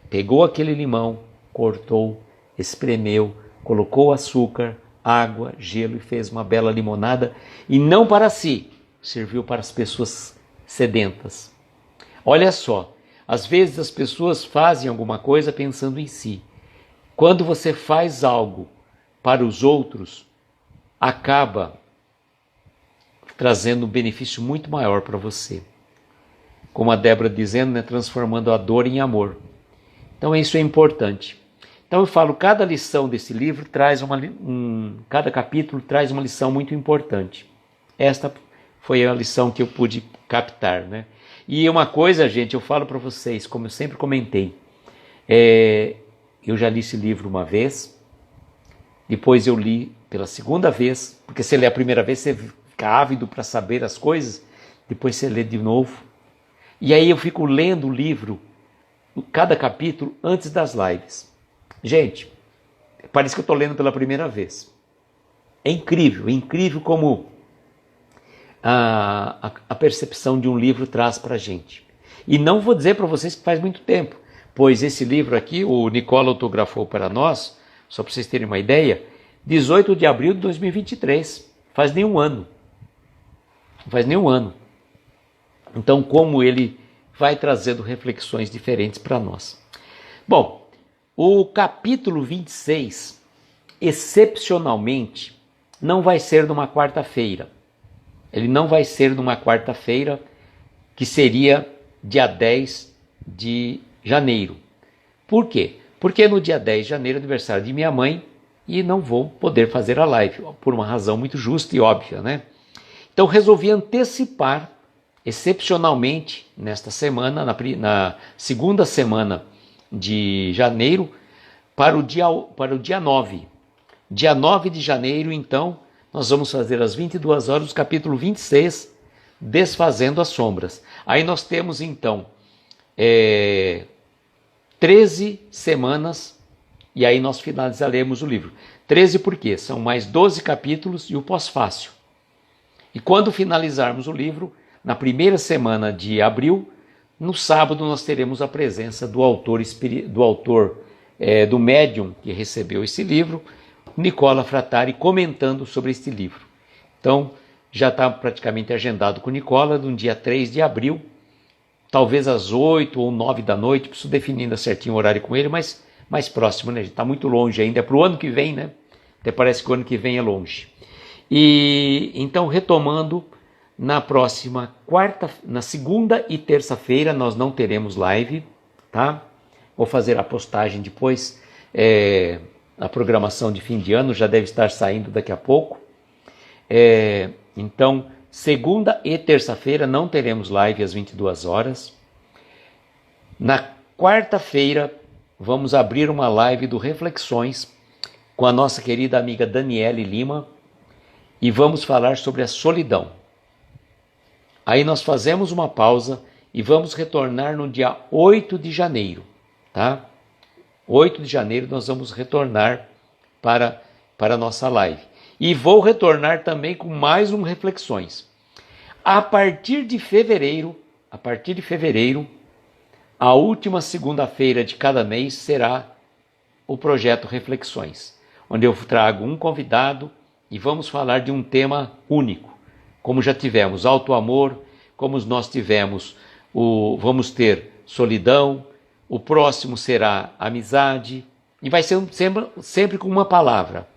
pegou aquele limão, cortou, espremeu, colocou açúcar, água, gelo e fez uma bela limonada. E não para si, serviu para as pessoas sedentas. Olha só, às vezes as pessoas fazem alguma coisa pensando em si. Quando você faz algo para os outros, acaba trazendo um benefício muito maior para você. Como a Débora dizendo, né, transformando a dor em amor. Então isso é importante. Então eu falo, cada lição desse livro traz cada capítulo traz uma lição muito importante. Esta foi a lição que eu pude captar, né? E uma coisa, gente, eu falo para vocês, como eu sempre comentei, eu já li esse livro uma vez, depois eu li pela segunda vez, porque você lê a primeira vez, você fica ávido para saber as coisas, depois você lê de novo. E aí eu fico lendo o livro, cada capítulo, antes das lives. Gente, parece que eu estou lendo pela primeira vez. É incrível como a percepção de um livro traz para a gente. E não vou dizer para vocês que faz muito tempo, pois esse livro aqui, o Nicola autografou para nós, só para vocês terem uma ideia, 18 de abril de 2023, faz nem um ano. Não faz nem um ano. Então, como ele vai trazendo reflexões diferentes para nós. Bom, o capítulo 26, excepcionalmente, não vai ser numa quarta-feira. Ele não vai ser numa quarta-feira, que seria dia 10 de janeiro. Por quê? Porque no dia 10 de janeiro é aniversário de minha mãe e não vou poder fazer a live, por uma razão muito justa e óbvia, né? Então resolvi antecipar, excepcionalmente, nesta semana, na segunda semana de janeiro, para o dia 9. Dia 9 de janeiro, então, nós vamos fazer às 22 horas o capítulo 26, Desfazendo as Sombras. Aí nós temos, então, 13 semanas, e aí nós finalizaremos o livro. 13 porque são mais 12 capítulos e o pós-fácil. E quando finalizarmos o livro, na primeira semana de abril, no sábado nós teremos a presença do autor, do médium que recebeu esse livro, Nicola Frattari, comentando sobre este livro. Então, já está praticamente agendado com o Nicola, no dia 3 de abril, talvez às 8 ou 9 da noite, preciso definir ainda certinho o horário com ele, mas mais próximo, né? Está muito longe ainda, é para o ano que vem, né? Até parece que o ano que vem é longe. E então, retomando, na segunda e terça-feira nós não teremos live, tá? Vou fazer a postagem depois, a programação de fim de ano já deve estar saindo daqui a pouco. Então, segunda e terça-feira não teremos live às 22 horas. Na quarta-feira vamos abrir uma live do Reflexões com a nossa querida amiga Daniele Lima e vamos falar sobre a solidão. Aí nós fazemos uma pausa e vamos retornar no dia 8 de janeiro, tá? 8 de janeiro nós vamos retornar para a nossa live. E vou retornar também com mais um Reflexões. A partir de fevereiro, a última segunda-feira de cada mês será o projeto Reflexões, onde eu trago um convidado e vamos falar de um tema único. Como já tivemos auto-amor, como nós tivemos, vamos ter solidão, o próximo será amizade, e vai ser sempre com uma palavra,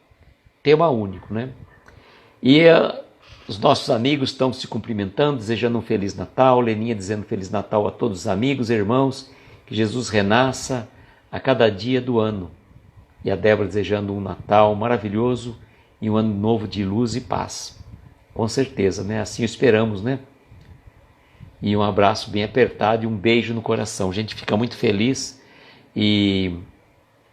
tema único, né? E os nossos amigos estão se cumprimentando, desejando um Feliz Natal, Leninha dizendo Feliz Natal a todos os amigos, irmãos, que Jesus renasça a cada dia do ano. E a Débora desejando um Natal maravilhoso e um ano novo de luz e paz. Com certeza, né? Assim esperamos, né? E um abraço bem apertado e um beijo no coração. A gente fica muito feliz e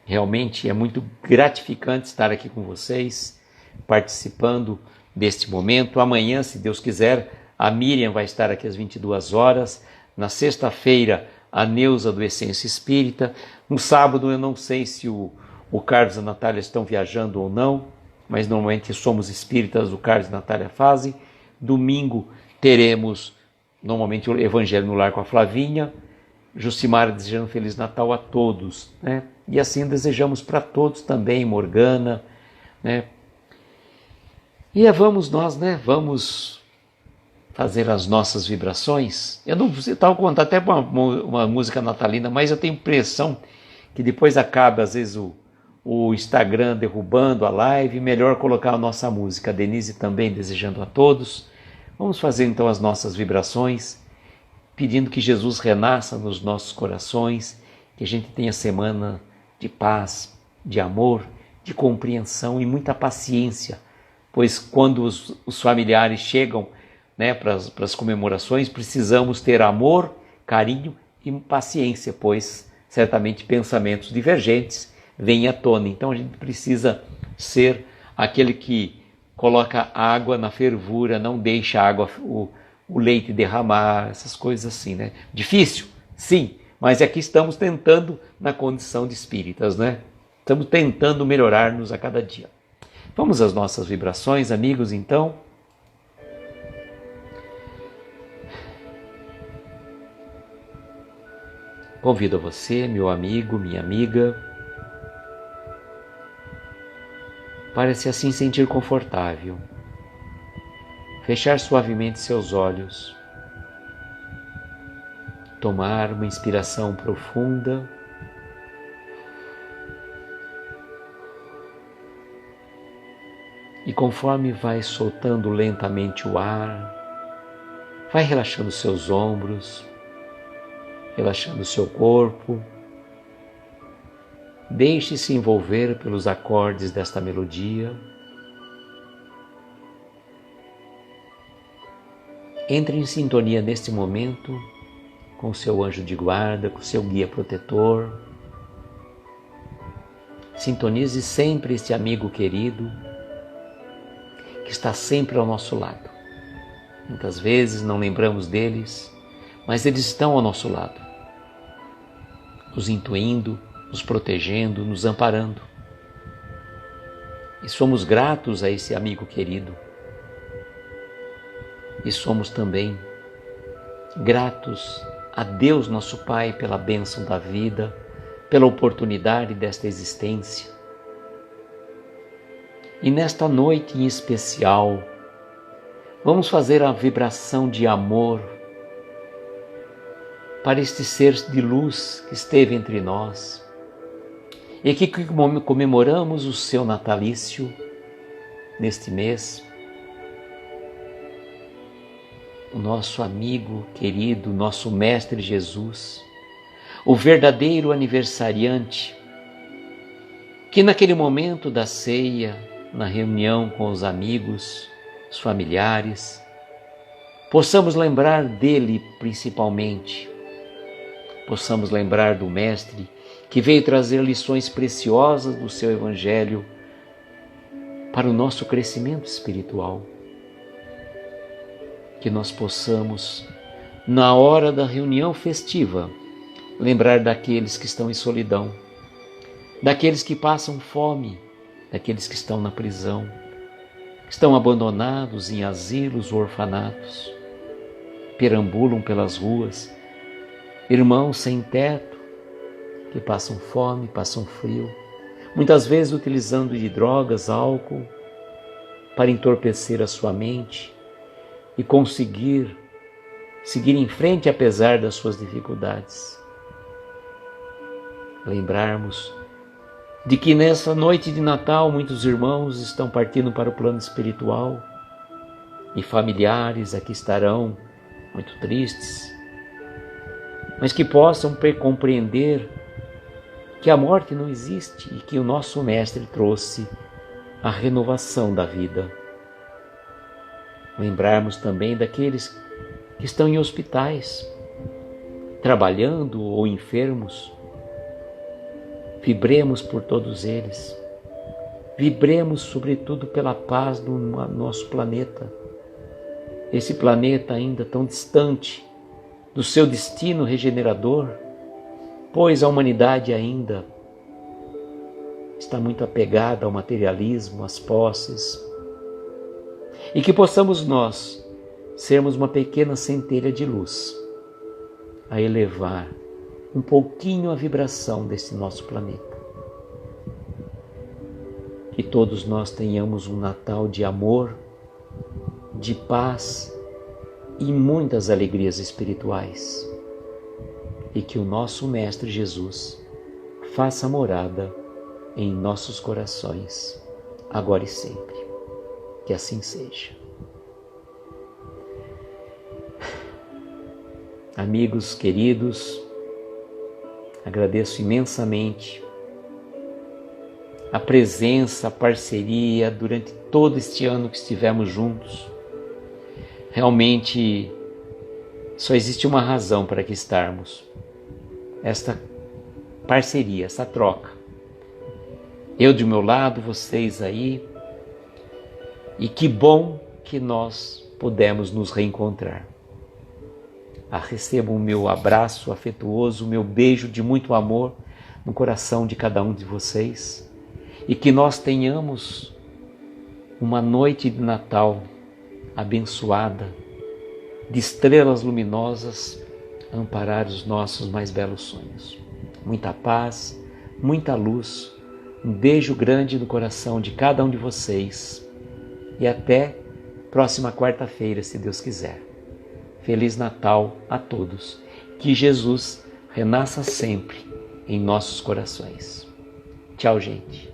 realmente é muito gratificante estar aqui com vocês, participando deste momento. Amanhã, se Deus quiser, a Miriam vai estar aqui às 22 horas. Na sexta-feira, a Neuza do Essência Espírita. No sábado, eu não sei se o Carlos e a Natália estão viajando ou não, mas normalmente somos espíritas, o Carlos e a Natália fazem. Domingo teremos normalmente o Evangelho no Lar com a Flavinha. Jucimara desejando Feliz Natal a todos, né? E assim desejamos para todos também, Morgana, né? E vamos nós, né? Vamos fazer as nossas vibrações. Eu estava contando até uma música natalina, mas eu tenho impressão que depois acaba, às vezes, o Instagram derrubando a live, melhor colocar a nossa música. A Denise também desejando a todos. Vamos fazer então as nossas vibrações, pedindo que Jesus renasça nos nossos corações, que a gente tenha semana de paz, de amor, de compreensão e muita paciência, pois quando os familiares chegam, né, para as comemorações, precisamos ter amor, carinho e paciência, pois certamente pensamentos divergentes vêm à tona. Então a gente precisa ser aquele que coloca água na fervura, não deixa o leite derramar, essas coisas assim, né? Difícil? Sim, mas aqui estamos tentando na condição de espíritas, né? Estamos tentando melhorar-nos a cada dia. Vamos às nossas vibrações, amigos, então. Convido a você, meu amigo, minha amiga, para se assim sentir confortável. Fechar suavemente seus olhos. Tomar uma inspiração profunda. E conforme vai soltando lentamente o ar, vai relaxando seus ombros, relaxando seu corpo. Deixe-se envolver pelos acordes desta melodia. Entre em sintonia neste momento com o seu anjo de guarda, com o seu guia protetor. Sintonize sempre este amigo querido que está sempre ao nosso lado. Muitas vezes não lembramos deles, mas eles estão ao nosso lado, nos intuindo, nos protegendo, nos amparando. E somos gratos a esse amigo querido. E somos também gratos a Deus, nosso Pai, pela bênção da vida, pela oportunidade desta existência. E nesta noite em especial, vamos fazer a vibração de amor para este ser de luz que esteve entre nós e que comemoramos o seu natalício neste mês. O nosso amigo querido, nosso Mestre Jesus, o verdadeiro aniversariante, que naquele momento da ceia, na reunião com os amigos, os familiares, possamos lembrar dele principalmente, possamos lembrar do Mestre que veio trazer lições preciosas do seu Evangelho para o nosso crescimento espiritual. Que nós possamos, na hora da reunião festiva, lembrar daqueles que estão em solidão, daqueles que passam fome, daqueles que estão na prisão, que estão abandonados em asilos ou orfanatos, perambulam pelas ruas, irmãos sem teto, que passam fome, passam frio, muitas vezes utilizando de drogas, álcool, para entorpecer a sua mente e conseguir seguir em frente apesar das suas dificuldades. Lembrarmos de que nessa noite de Natal muitos irmãos estão partindo para o plano espiritual e familiares aqui estarão muito tristes, mas que possam compreender que a morte não existe e que o nosso Mestre trouxe a renovação da vida. Lembrarmos também daqueles que estão em hospitais, trabalhando ou enfermos. Vibremos por todos eles. Vibremos, sobretudo, pela paz do nosso planeta. Esse planeta ainda tão distante do seu destino regenerador, pois a humanidade ainda está muito apegada ao materialismo, às posses. E que possamos nós sermos uma pequena centelha de luz a elevar um pouquinho a vibração desse nosso planeta. Que todos nós tenhamos um Natal de amor, de paz e muitas alegrias espirituais. E que o nosso Mestre Jesus faça morada em nossos corações, agora e sempre. Que assim seja. Amigos queridos, agradeço imensamente a presença, a parceria durante todo este ano que estivemos juntos. Realmente só existe uma razão para que estarmos. Esta parceria, essa troca. Eu de meu lado, vocês aí. E que bom que nós pudemos nos reencontrar. Recebam o meu abraço afetuoso, o meu beijo de muito amor no coração de cada um de vocês. E que nós tenhamos uma noite de Natal abençoada, de estrelas luminosas a amparar os nossos mais belos sonhos. Muita paz, muita luz, um beijo grande no coração de cada um de vocês e até próxima quarta-feira, se Deus quiser. Feliz Natal a todos. Que Jesus renasça sempre em nossos corações. Tchau, gente.